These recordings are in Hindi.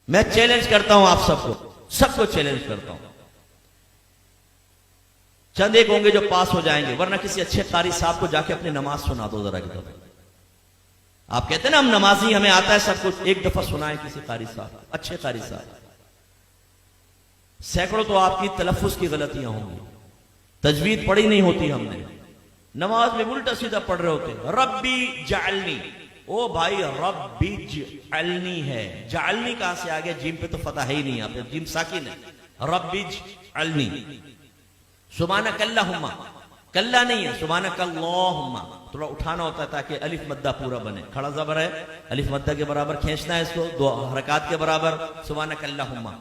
मैं चैलेंज करता हूं आप सबको चैलेंज करता हूं। चंद एक होंगे जो पास हो जाएंगे, वरना किसी अच्छे कारी साहब को जाके अपनी नमाज सुना दो जरा की दफा। आप कहते हैं ना हम नमाजी, हमें आता है सब कुछ, एक दफा सुनाए किसी कारी साहब, अच्छे कारी साहब। सैकड़ों तो आपकी तलफ्फुज की गलतियां होंगी, तजवीद पढ़ी नहीं होती हमने, नमाज में उल्टा सीधा पढ़ रहे होते। रब्बी जालनी, ओ भाई रब्बी जालनी है, जालनी कहां से आ गया? जिम पे तो फतह है ही नहीं, आप जिम साकिन है। रब्बी जालनी, सुब्हानक अल्लाहुम्मा, कल्ला नहीं है, सुब्हानक अल्लाहुम्मा, थोड़ा उठाना होता है ताकि अलिफ मद्दा पूरा बने। खड़ा ज़बर है, अलिफ मद्दा के बराबर खींचना है इसको, दो हरकत के बराबर। सुब्हानक अल्लाहुम्मा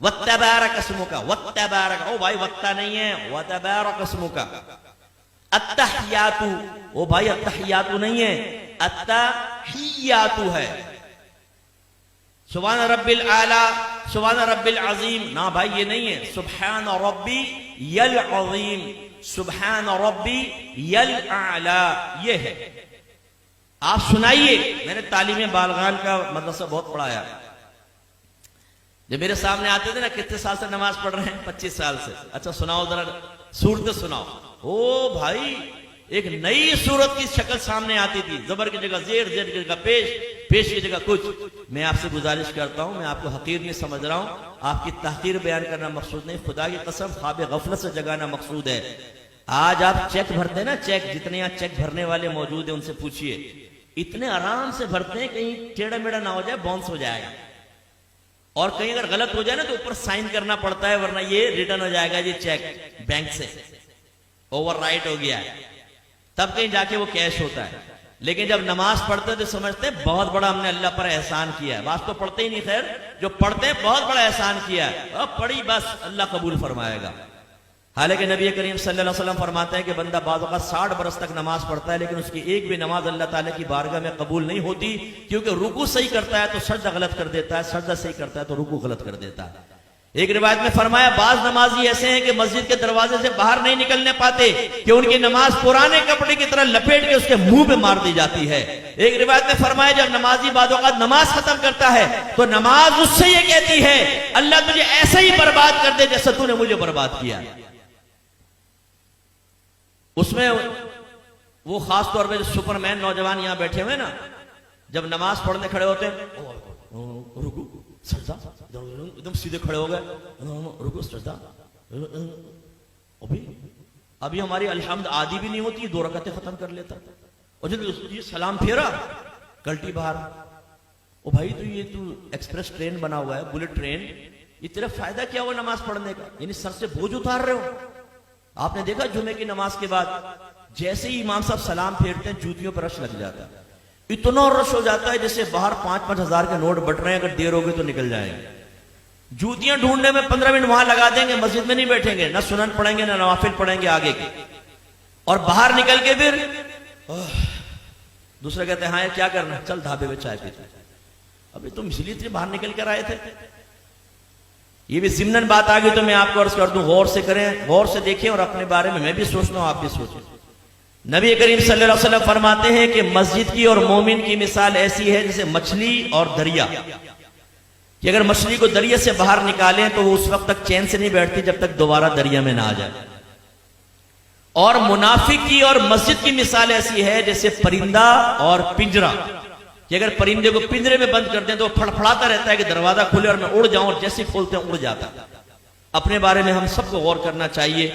वत्तबारक अस्मुका, वत्तबारक, ओ भाई वत्ता नहीं है, वत्तबारक अस्मुका। अत्तहियातु, ओ भाई अत्तहियातु नहीं है, अत्तहियातु है। सुभान रब्बिल आला, सुभान रब्बिल अजीम, ना भाई ये नहीं है, सुभान रब्बी यल अजीम, सुभान रब्बी यल आला, ये है। आप सुनाइए। मैंने तालीम बालगान का मदरसा बहुत पढ़ाया। जब मेरे सामने आते थे ना, कितने साल से नमाज पढ़ रहे हैं? 25 साल से। अच्छा सुनाओ जरा, सूरत सुनाओ। ओ भाई एक नई सूरत की शक्ल सामने आती थी, जबर की जगह जेर, जेर की जगह पेश, पेश की जगह कुछ। मैं आपसे गुजारिश करता हूं, मैं आपको हकीर नहीं समझ रहा हूं, आपकी तहकीर बयान करना मकसूद नहीं, खुदा की कसम ख्वाब गफलत से जगाना मकसूद है। आज आप चेक भरते हैं ना, चेक, जितने यहाँ चेक भरने वाले मौजूद है उनसे पूछिए, इतने आराम से भरते हैं, कहीं टेढ़ा मेढ़ा ना हो जाए, बाउंस हो जाएगा। और कहीं अगर गलत हो जाए ना तो ऊपर साइन करना पड़ता है, वरना ये रिटर्न हो जाएगा ये चेक बैंक से, ओवरराइट हो गया है, तब कहीं जाके वो कैश होता है। लेकिन जब नमाज पढ़ते तो समझते हैं बहुत बड़ा हमने अल्लाह पर एहसान किया है। बात तो पढ़ते ही नहीं, खैर जो पढ़ते हैं बहुत बड़ा एहसान किया है, अब पढ़ी बस अल्लाह कबूल फरमाएगा। हालांकि नबी करीम सल्लल्लाहु अलैहि वसल्लम फरमाते हैं कि बंदा बाज़ औक़ात 60 बरस तक नमाज पढ़ता है, लेकिन उसकी एक भी नमाज अल्लाह ताला की बारगाह में कबूल नहीं होती, क्योंकि रुकू सही करता है तो सजदा गलत कर देता है, सजदा सही करता है तो रुकू गलत कर देता है। एक रिवायत में फरमाया, बाज नमाजी ऐसे हैं कि मस्जिद के दरवाजे से बाहर नहीं निकलने पाते कि उनकी नमाज पुराने कपड़े की तरह लपेट के उसके मुंह पे मार दी जाती है। एक रिवायत में फरमाया, जब नमाजी बाज़ औक़ात नमाज खत्म करता है तो नमाज उससे ये कहती है, अल्लाह तुझे ऐसे ही बर्बाद कर दे जैसे तूने मुझे बर्बाद किया। उसमें वो खास तौर पे जो सुपरमैन नौजवान यहां बैठे हुए ना, जब नमाज पढ़ने खड़े होते हैं, रुकू सजदा, एकदम सीधे खड़े हो गए, रुकू सजदा, अभी हमारी अल्हम्द आदि भी नहीं होती, 2 रकातें खत्म कर लेता। और जब ये सलाम फेरा, कल्टी बाहर, ओ भाई तो ये तू एक्सप्रेस ट्रेन बना हुआ है, बुलेट ट्रेन, ये तेरा फायदा क्या हुआ नमाज पढ़ने का? यानी सर से बोझ उतार रहे हो। आपने देखा जुमे की नमाज के बाद जैसे ही इमाम साहब सलाम फेरते हैं, जूतियों पर रश लग जाता है, इतना रश हो जाता है जैसे बाहर 5-5 हजार के नोट बट रहे हैं, अगर देर होगी तो निकल जाएंगे। जूतियां ढूंढने में 15 मिनट वहां लगा देंगे, मस्जिद में नहीं बैठेंगे, ना सुनन पढ़ेंगे ना नवाफिल पढ़ेंगे आगे के, और बाहर निकल के फिर दूसरे कहते हैं, हाँ क्या करना, चल ढाबे में चाय पीते। अभी तुम इसलिए बाहर निकल कर आए थे। ये भी जिम्नन बात आ गई तो मैं आपको अर्ज कर दूं, गौर से करें, गौर से देखें, और अपने बारे में मैं भी सोचता हूं, आप भी सोचें। नबी करीम सल्लल्लाहु अलैहि वसल्लम फरमाते हैं कि मस्जिद की और मोमिन की मिसाल ऐसी है जैसे मछली और दरिया, कि अगर मछली को दरिया से बाहर निकालें तो वो उस वक्त तक चैन से नहीं बैठती जब तक दोबारा दरिया में ना आ जाए। और मुनाफिक की और मस्जिद की मिसाल ऐसी है जैसे परिंदा और पिंजरा, कि अगर परिंदे को पिंजरे में बंद कर दें तो फड़फड़ाता रहता है कि दरवाजा खुले और मैं उड़ जाऊं, और जैसे खोलते हैं उड़ जाता है। अपने बारे में हम सबको गौर करना चाहिए,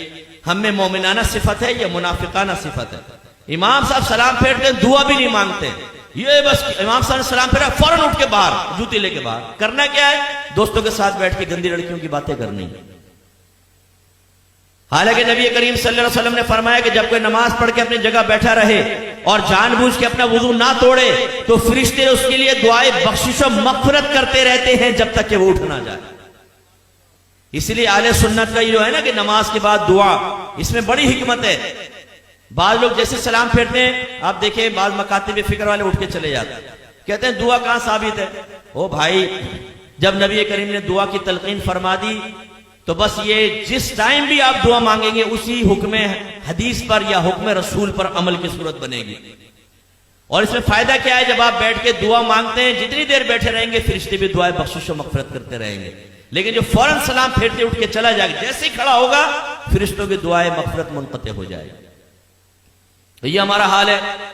हम में मोमिनाना सिफत है या मुनाफिकाना सिफत है। इमाम साहब सलाम फेरते हैं, दुआ भी नहीं मांगते, ये बस इमाम साहब ने सलाम फेरा, फौरन उठ के बाहर, जूती लेके बाहर। करना क्या है? दोस्तों के साथ बैठ के गंदी लड़कियों की बातें करनी। हालांकि नबी करीम सल्लल्लाहु अलैहि वसल्लम ने फरमाया कि जब कोई नमाज पढ़ के अपनी जगह बैठा रहे और जानबूझ के अपना वुजू ना तोड़े तो फरिश्ते उसके लिए दुआए बख्शिश और मग़फ़िरत करते रहते हैं जब तक कि वो उठ ना जाए। इसलिए आले सुन्नत का ये जो है ना कि नमाज के बाद दुआ, इसमें बड़ी हिकमत है। बाद लोग जैसे सलाम फेरते हैं, आप देखें बाद मकातिब फिक्र वाले उठ के चले जाते हैं, कहते हैं दुआ कहां साबित है? ओ भाई, जब नबी करीम ने दुआ की तलकीन फरमा दी तो बस ये जिस टाइम भी आप दुआ मांगेंगे उसी हुक्म हदीस पर या हुक्म रसूल पर अमल की सूरत बनेगी। और इसमें फायदा क्या है, जब आप बैठ के दुआ मांगते हैं, जितनी देर बैठे रहेंगे फरिश्ते भी दुआएं बख्शिश और मगफिरत करते रहेंगे। लेकिन जो फौरन सलाम फेरते उठ के चला जाएगा, जैसे ही खड़ा होगा फरिश्तों की दुआएं मगफिरत मुनक़ते हो जाएगी। तो ये हमारा हाल है।